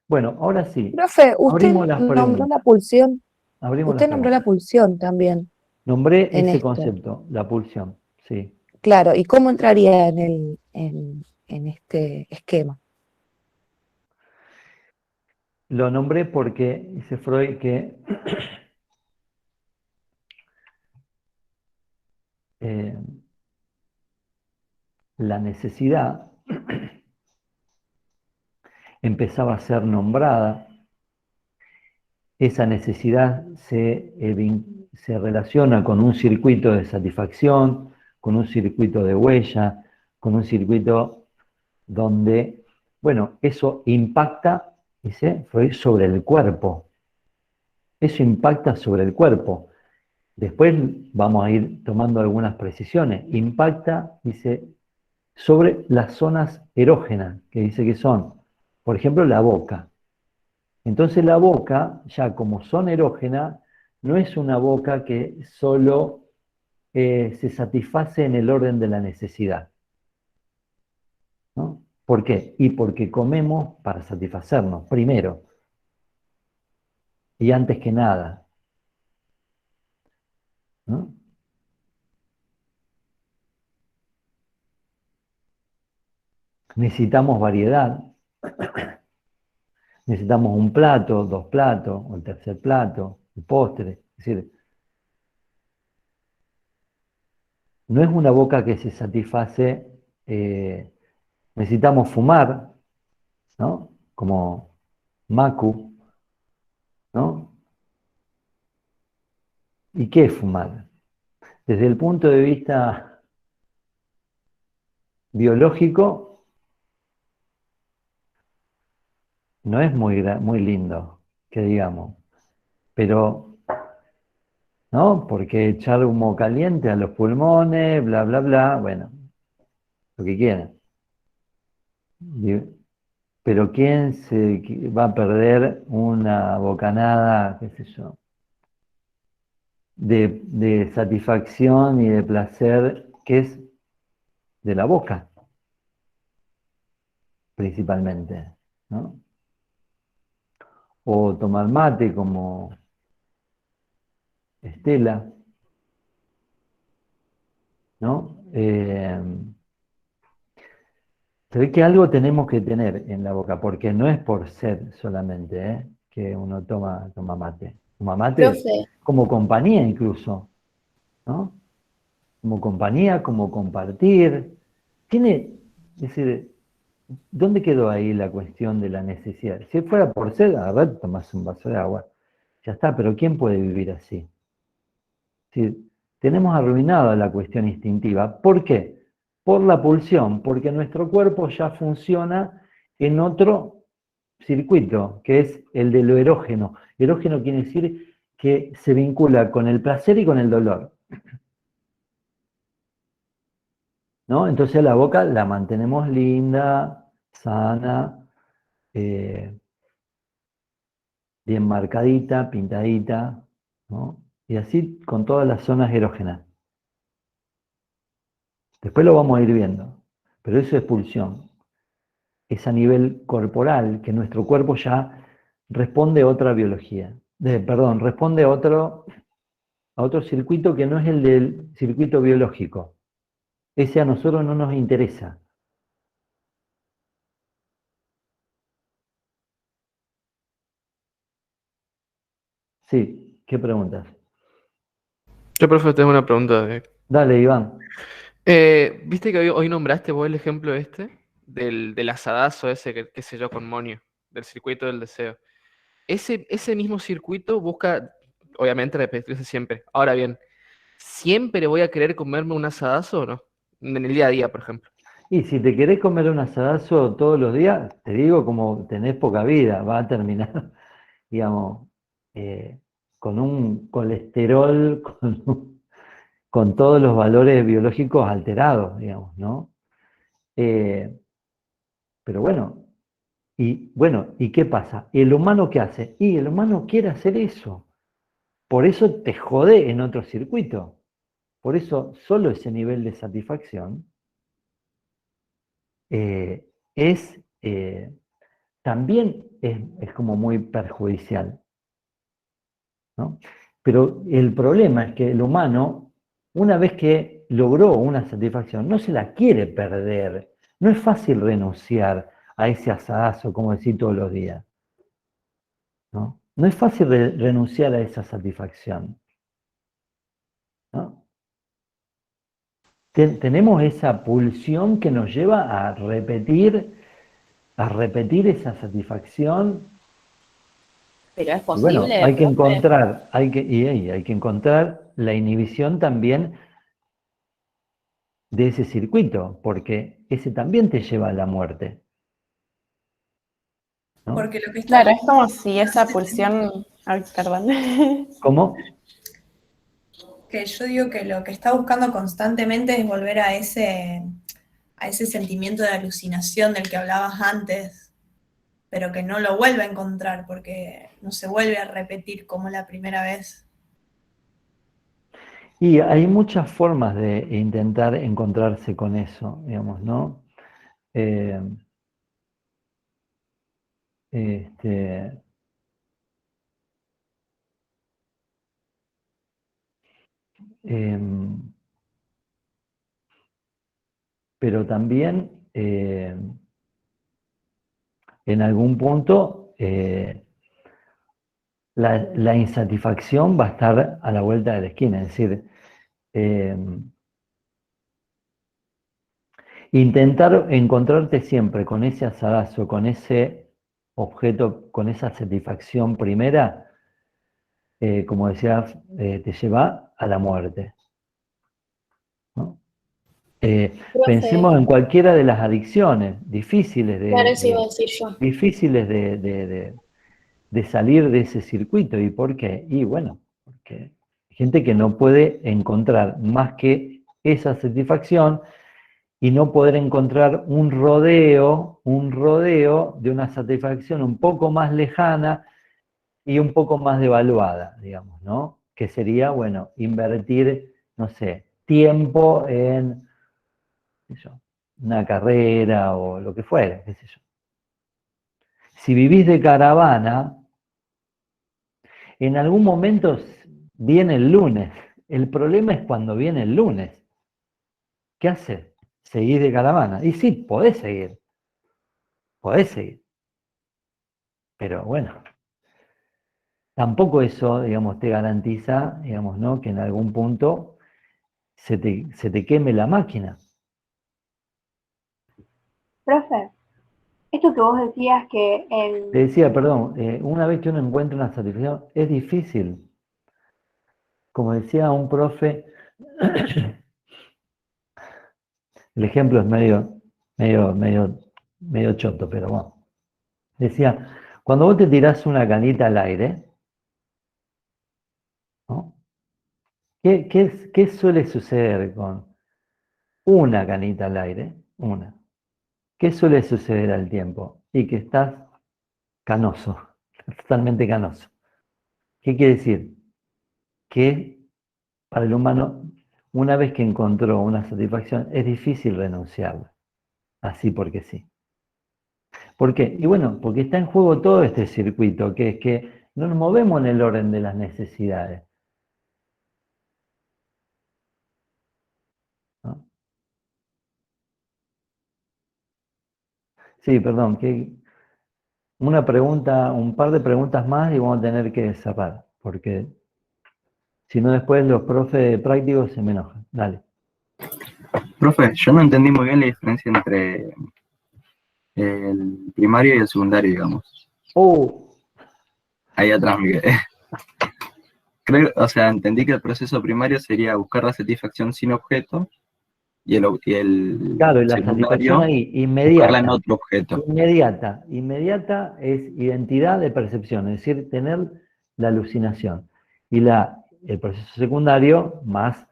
A: Bueno, ahora sí,
L: Profe, usted
A: abrimos las
L: nombró la
A: preguntas.
L: pulsión,
A: Abrimos las
L: usted nombró la
A: preguntas.
L: pulsión también
A: Nombré
L: en
A: ese
L: esto.
A: concepto, la pulsión, sí.
L: Claro, ¿y cómo entraría en este esquema?
A: Lo nombré porque dice Freud que la necesidad empezaba a ser nombrada. Esa necesidad se relaciona con un circuito de satisfacción, con un circuito de huella, con un circuito donde, bueno, eso impacta, dice Freud, sobre el cuerpo. Eso impacta sobre el cuerpo. Después vamos a ir tomando algunas precisiones. Impacta, dice, sobre las zonas erógenas, que dice que son, por ejemplo, la boca. Entonces la boca, ya como son erógenas, no es una boca que solo se satisface en el orden de la necesidad, ¿no? ¿Por qué? Y porque comemos para satisfacernos, primero, y antes que nada, ¿no? Necesitamos variedad, necesitamos un plato, dos platos, o el tercer plato, el postre, es decir, no es una boca que se satisface, necesitamos fumar, ¿no? Como Macu, ¿no? ¿Y qué es fumar? Desde el punto de vista biológico, no es muy lindo, que digamos, pero, ¿no? Porque echar humo caliente a los pulmones, bla, bla, bla, bueno, lo que quieran. Pero ¿quién se va a perder una bocanada, qué sé yo, de satisfacción y de placer que es de la boca, principalmente, ¿no? O tomar mate como Estela, ¿no? Se ve que algo tenemos que tener en la boca, porque no es por sed solamente, que uno toma mate. Toma mate
B: Profe,
A: como compañía incluso, ¿no? Como compañía, como compartir. Es decir, ¿dónde quedó ahí la cuestión de la necesidad? Si fuera por sed, a ver, tomás un vaso de agua. Ya está, pero ¿quién puede vivir así? Es decir, tenemos arruinada la cuestión instintiva. ¿Por qué? Por la pulsión, porque nuestro cuerpo ya funciona en otro circuito, que es el de lo erógeno. Erógeno quiere decir que se vincula con el placer y con el dolor, ¿no? Entonces la boca la mantenemos linda, sana, bien marcadita, pintadita, ¿no? Y así con todas las zonas erógenas. Después lo vamos a ir viendo, pero eso es pulsión. Es a nivel corporal, que nuestro cuerpo ya responde a otra biología. Responde a otro circuito que no es el del circuito biológico. Ese a nosotros no nos interesa. Sí, ¿qué preguntas?
M: Yo, profe, tengo una pregunta.
A: Dale, Iván.
M: ¿Viste que hoy nombraste vos el ejemplo este? Del asadazo ese, qué sé yo, con Monio, del circuito del deseo. Ese mismo circuito busca, obviamente, repetirse siempre. Ahora bien, ¿siempre voy a querer comerme un asadazo o no? En el día a día, por ejemplo.
A: Y si te querés comer un asadazo todos los días, te digo, como tenés poca vida, va a terminar, digamos, con un colesterol, con todos los valores biológicos alterados, digamos, ¿no? Pero bueno, ¿y qué pasa? ¿El humano qué hace? Y el humano quiere hacer eso. Por eso te jode en otro circuito. Por eso solo ese nivel de satisfacción también es como muy perjudicial, ¿no? Pero el problema es que el humano, una vez que logró una satisfacción, no se la quiere perder. No es fácil renunciar a ese asadazo, como decir todos los días, ¿no? No es fácil renunciar a esa satisfacción, ¿no? Tenemos esa pulsión que nos lleva a repetir esa satisfacción.
N: Pero es
A: Y bueno,
N: posible,
A: hay que
N: profe.
A: encontrar, hay que encontrar la inhibición también de ese circuito, porque ese también te lleva a la muerte, ¿no?
F: Porque lo que está...
K: Claro, es como si esa pulsión... Ay, perdón.
A: ¿Cómo?
F: Que yo digo que lo que está buscando constantemente es volver a ese sentimiento de alucinación del que hablabas antes, pero que no lo vuelve a encontrar porque no se vuelve a repetir como la primera vez.
A: Y hay muchas formas de intentar encontrarse con eso, digamos, ¿no? Pero también en algún punto la insatisfacción va a estar a la vuelta de la esquina, es decir, intentar encontrarte siempre con ese asadazo, con ese objeto, con esa satisfacción primera, como decía, te lleva a la muerte, ¿no? Pensemos en cualquiera de las adicciones difíciles
B: Claro, eso iba a decir yo.
A: difíciles de salir de ese circuito. ¿Y por qué? Y bueno, porque hay gente que no puede encontrar más que esa satisfacción y no poder encontrar un rodeo de una satisfacción un poco más lejana y un poco más devaluada, digamos, ¿no? Que sería, bueno, invertir, no sé, tiempo en, qué sé yo, una carrera o lo que fuera, qué sé yo. Si vivís de caravana, en algún momento viene el lunes. El problema es cuando viene el lunes. ¿Qué haces? ¿Seguís de caravana? Y sí, podés seguir. Pero bueno, tampoco eso, digamos, te garantiza, digamos, ¿no?, que en algún punto se te queme la máquina.
I: Profe, esto que vos decías que
A: Te decía, perdón, una vez que uno encuentra una satisfacción, es difícil. Como decía un profe, el ejemplo es medio choto, pero bueno. Decía, cuando vos te tirás una canita al aire, ¿no? ¿Qué suele suceder con una canita al aire? Una. ¿Qué suele suceder al tiempo? Y que estás canoso, totalmente canoso. ¿Qué quiere decir? Que para el humano, una vez que encontró una satisfacción, es difícil renunciarla, así porque sí. ¿Por qué? Y bueno, porque está en juego todo este circuito, que es que no nos movemos en el orden de las necesidades, ¿no? Sí, perdón, que una pregunta, un par de preguntas más y vamos a tener que cerrar, porque si no después los profes prácticos se me enojan. Dale.
O: Profe, yo no entendí muy bien la diferencia entre el primario y el secundario, digamos. Ahí atrás me quedé. Creo, o sea, entendí que el proceso primario sería buscar la satisfacción sin objeto y el
A: Claro, y la
O: secundario
A: satisfacción ahí,
O: buscarla en
A: inmediata.
O: otro objeto.
A: Inmediata es identidad de percepción, es decir, tener la alucinación. Y el proceso secundario más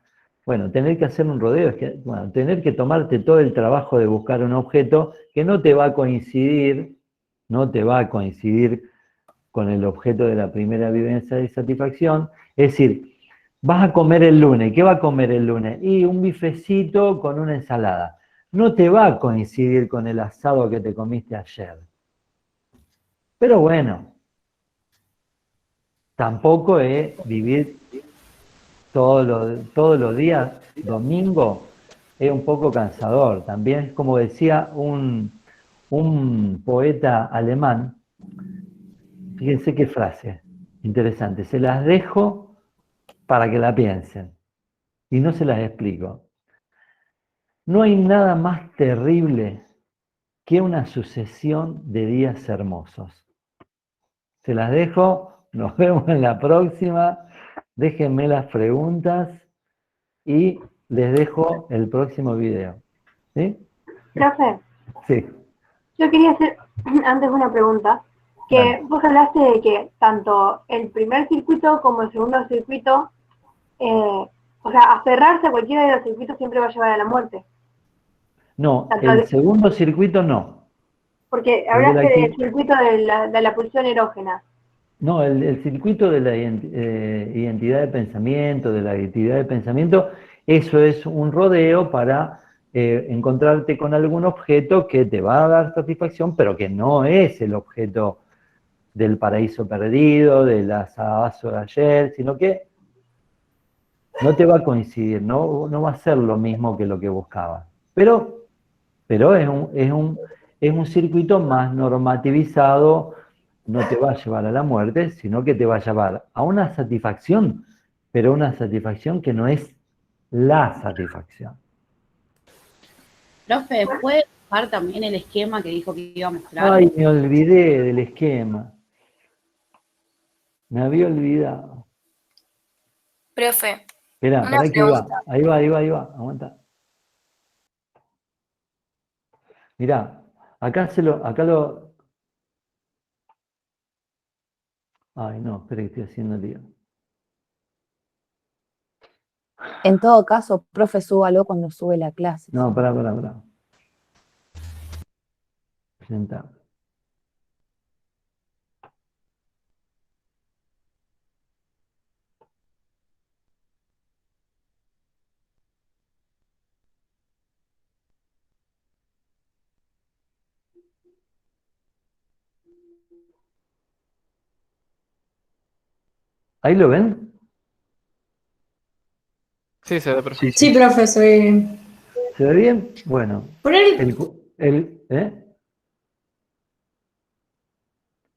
A: Bueno, tener que hacer un rodeo es que, bueno, tener que tomarte todo el trabajo de buscar un objeto que no te va a coincidir con el objeto de la primera vivencia de satisfacción. Es decir, vas a comer el lunes. ¿Qué va a comer el lunes? Y un bifecito con una ensalada. No te va a coincidir con el asado que te comiste ayer. Pero bueno, tampoco es vivir todos los días, domingo, es un poco cansador. También, como decía un poeta alemán, fíjense qué frase interesante, se las dejo para que la piensen y no se las explico. No hay nada más terrible que una sucesión de días hermosos. Se las dejo, nos vemos en la próxima, déjenme las preguntas y les dejo el próximo video. ¿Sí?
I: Profe,
A: Sí.
I: yo quería hacer antes una pregunta, que
A: Vale.
I: vos hablaste de que tanto el primer circuito como el segundo circuito, o sea, aferrarse a cualquiera de los circuitos siempre va a llevar a la muerte.
A: No,
I: Tanto
A: el segundo circuito no.
I: porque
A: Porque
I: hablaste
A: la
I: del circuito de la pulsión erógena.
A: No, el circuito de la identidad de pensamiento, de la actividad de pensamiento, eso es un rodeo para encontrarte con algún objeto que te va a dar satisfacción, pero que no es el objeto del paraíso perdido, del asadazo de ayer, sino que no te va a coincidir, no va a ser lo mismo que lo que buscabas. Pero es un circuito más normativizado, no te va a llevar a la muerte, sino que te va a llevar a una satisfacción, pero una satisfacción que no es la satisfacción.
N: Profe, ¿puede usar también el esquema que dijo que iba a mostrar?
A: Ay, me olvidé del esquema. Me había olvidado.
P: Profe,
A: Esperá,
P: una
A: para que va.
P: pregunta.
A: Ahí va, aguanta. Mirá, acá lo. Ay, no, espera que estoy haciendo lío.
L: En todo caso, profe, súbalo cuando sube la clase.
A: No, pará. Presentar. ¿Ahí lo ven?
M: Sí, se ve perfecto.
H: Sí, profe, soy...
A: ¿Se ve bien? Bueno.
H: Por el...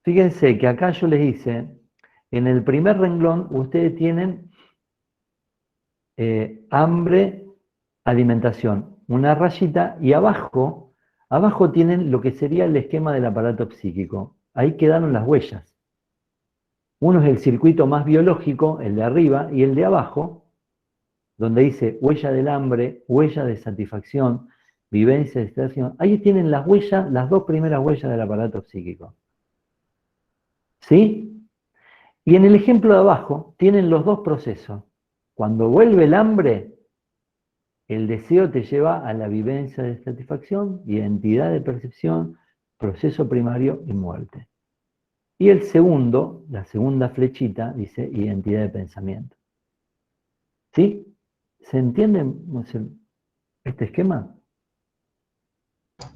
A: Fíjense que acá yo les hice, en el primer renglón ustedes tienen hambre, alimentación, una rayita, y abajo tienen lo que sería el esquema del aparato psíquico. Ahí quedaron las huellas. Uno es el circuito más biológico, el de arriba, y el de abajo, donde dice huella del hambre, huella de satisfacción, vivencia de satisfacción. Ahí tienen las huellas, las dos primeras huellas del aparato psíquico. ¿Sí? Y en el ejemplo de abajo tienen los dos procesos. Cuando vuelve el hambre, el deseo te lleva a la vivencia de satisfacción, identidad de percepción, proceso primario y muerte. Y el segundo, la segunda flechita, dice identidad de pensamiento. ¿Sí? ¿Se entiende este esquema?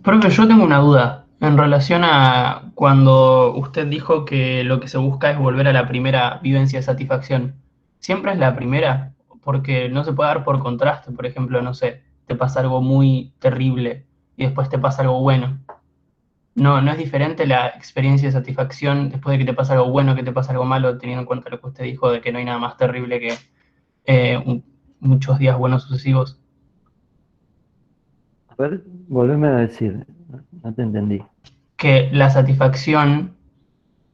D: Profe, yo tengo una duda en relación a cuando usted dijo que lo que se busca es volver a la primera vivencia de satisfacción. ¿Siempre es la primera? Porque no se puede dar por contraste, por ejemplo, no sé, te pasa algo muy terrible y después te pasa algo bueno. No es diferente la experiencia de satisfacción después de que te pasa algo bueno que te pasa algo malo, teniendo en cuenta lo que usted dijo de que no hay nada más terrible que muchos días buenos sucesivos.
A: A ver, volveme a decir, no te entendí.
D: Que la satisfacción,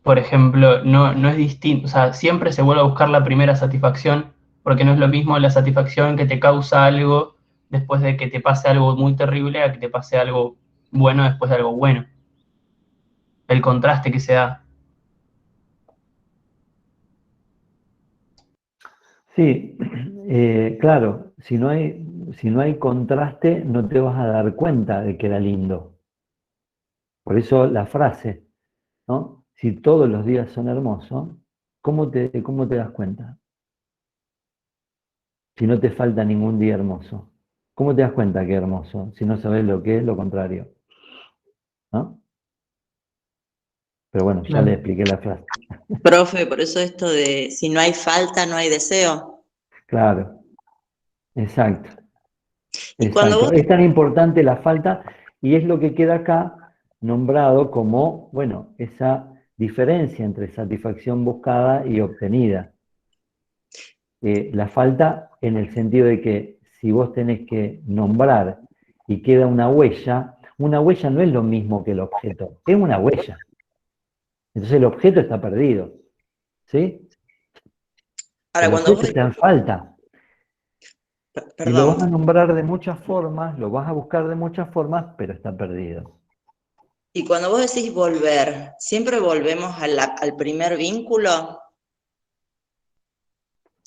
D: por ejemplo, no es distinto, o sea, siempre se vuelve a buscar la primera satisfacción, porque no es lo mismo la satisfacción que te causa algo después de que te pase algo muy terrible a que te pase algo bueno después de algo bueno. El contraste que se da.
A: Sí, claro, si no hay contraste, no te vas a dar cuenta de que era lindo. Por eso la frase, ¿no? Si todos los días son hermosos, ¿cómo te das cuenta? Si no te falta ningún día hermoso. ¿Cómo te das cuenta que es hermoso? Si no sabes lo que es lo contrario. ¿No? Pero bueno, ya le expliqué la frase.
Q: Profe, por eso esto de si no hay falta, no hay deseo.
A: Claro, exacto.
Q: Y cuando vos...
A: Es tan importante la falta y es lo que queda acá nombrado como, bueno, esa diferencia entre satisfacción buscada y obtenida. La falta en el sentido de que si vos tenés que nombrar y queda una huella no es lo mismo que el objeto, es una huella. Entonces el objeto está perdido, ¿sí?
Q: Ahora,
A: el
Q: cuando
A: objeto
Q: vos...
A: está en falta.
Q: Perdón.
A: Y lo vas a nombrar de muchas formas, lo vas a buscar de muchas formas, pero está perdido.
Q: Y cuando vos decís volver, ¿siempre volvemos al primer vínculo?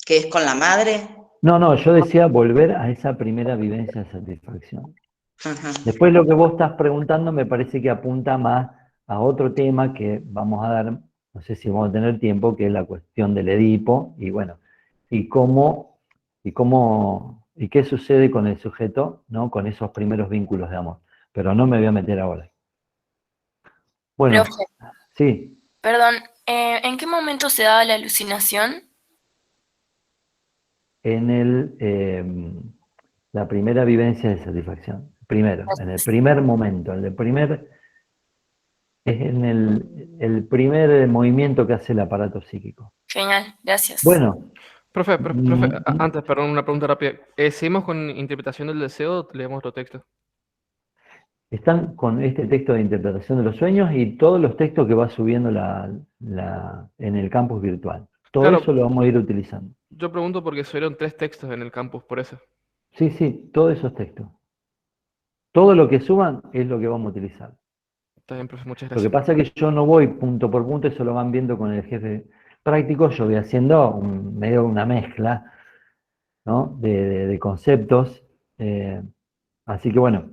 Q: ¿Que es con la madre?
A: No, yo decía volver a esa primera vivencia de satisfacción.
Q: Ajá.
A: Después lo que vos estás preguntando me parece que apunta más a otro tema que vamos a dar, no sé si vamos a tener tiempo, que es la cuestión del Edipo, y bueno, y qué sucede con el sujeto, ¿no? Con esos primeros vínculos de amor. Pero no me voy a meter ahora. Bueno,
P: Profe,
A: sí.
P: perdón, ¿en qué momento se daba la alucinación?
A: En la primera vivencia de satisfacción. Primero, en el primer momento, es en el primer movimiento que hace el aparato psíquico.
P: Genial, gracias.
A: Bueno.
M: Profe, antes, perdón, una pregunta rápida. ¿Seguimos con interpretación del deseo o leemos otro texto?
A: Están con este texto de interpretación de los sueños y todos los textos que va subiendo en el campus virtual. Todo
M: Claro,
A: eso lo vamos a ir utilizando.
M: yo pregunto porque subieron 3 textos en el campus, por eso.
A: Sí, todos esos textos. Todo lo que suban es lo que vamos a utilizar.
M: Está bien, profe, muchas
A: Lo
M: gracias.
A: que pasa es que yo no voy punto por punto, eso lo van viendo con el jefe práctico, yo voy haciendo medio una mezcla, ¿no? de conceptos. Así que bueno.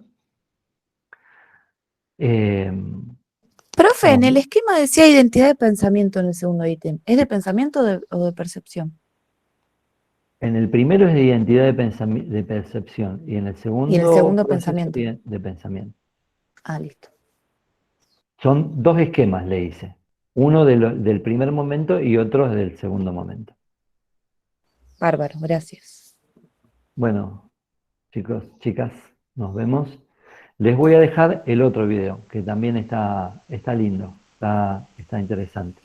L: Profe, en el esquema decía identidad de pensamiento en el segundo ítem. ¿Es de pensamiento o de percepción?
A: En el primero es de identidad de percepción y en el segundo,
L: pensamiento.
A: De pensamiento.
L: Ah, listo.
A: Son 2 esquemas, le hice. Uno del primer momento y otro del segundo momento.
L: Bárbaro, gracias.
A: Bueno, chicos, chicas, nos vemos. Les voy a dejar el otro video, que también está lindo, está interesante.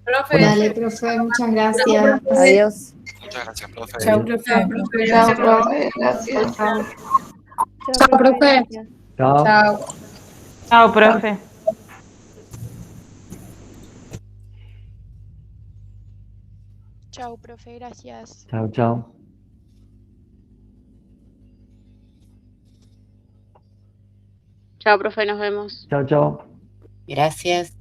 B: Profe. Dale, profe, muchas gracias.
L: Adiós.
R: Muchas gracias, profe.
B: Chao, profe. Chao, profe. Gracias. Chao, profe.
A: Chao.
B: Chao.
K: Chao, profe.
S: Chao, profe, gracias.
A: Chao, chao.
N: Chao, profe, nos vemos.
A: Chao, chao.
T: Gracias.